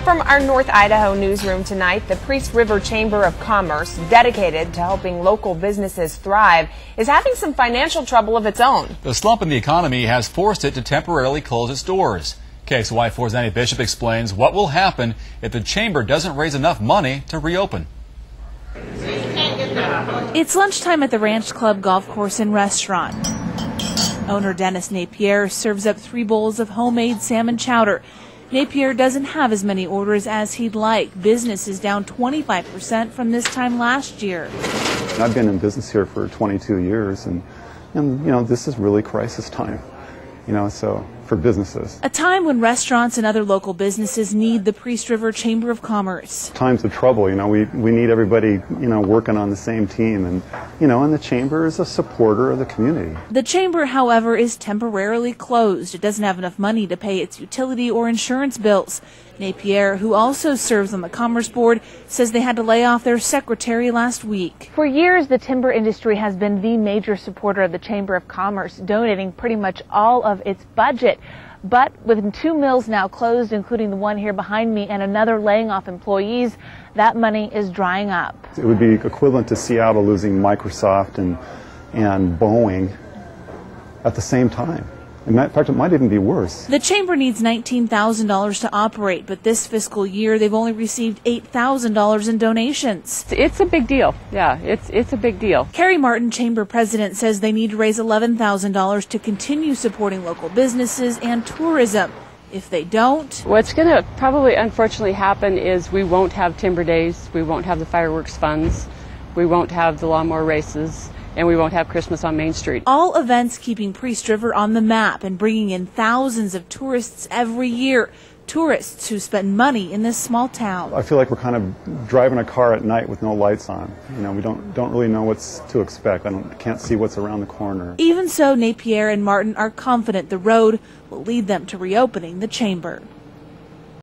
From our North Idaho newsroom tonight, the Priest River Chamber of Commerce, dedicated to helping local businesses thrive, is having some financial trouble of its own. The slump in the economy has forced it to temporarily close its doors. KXLY4's Annie Bishop explains what will happen if the chamber doesn't raise enough money to reopen. It's lunchtime at the Ranch Club Golf Course and Restaurant. Owner Dennis Napier serves up 3 bowls of homemade salmon chowder. Napier doesn't have as many orders as he'd like. Business is down 25% from this time last year. I've been in business here for 22 years, and this is really crisis time, so for businesses. A time when restaurants and other local businesses need the Priest River Chamber of Commerce. Times of trouble, we need everybody, working on the same team, and the chamber is a supporter of the community. The chamber, however, is temporarily closed. It doesn't have enough money to pay its utility or insurance bills. Napier, who also serves on the Commerce Board, says they had to lay off their secretary last week. For years, the timber industry has been the major supporter of the Chamber of Commerce, donating pretty much all of its budget. But with 2 mills now closed, including the one here behind me, and another laying off employees, that money is drying up. It would be equivalent to Seattle losing Microsoft and Boeing at the same time. In fact, it might even be worse. The chamber needs $19,000 to operate, but this fiscal year they've only received $8,000 in donations. It's a big deal. Yeah, it's a big deal. Carrie Martin, chamber president, says they need to raise $11,000 to continue supporting local businesses and tourism. If they don't, what's going to probably unfortunately happen is we won't have timber days, we won't have the fireworks funds, we won't have the lawnmower races, and we won't have Christmas on Main Street. All events keeping Priest River on the map and bringing in thousands of tourists every year. Tourists who spend money in this small town. I feel like we're kind of driving a car at night with no lights on. We don't really know what's to expect. Can't see what's around the corner. Even so, Napier and Martin are confident the road will lead them to reopening the chamber.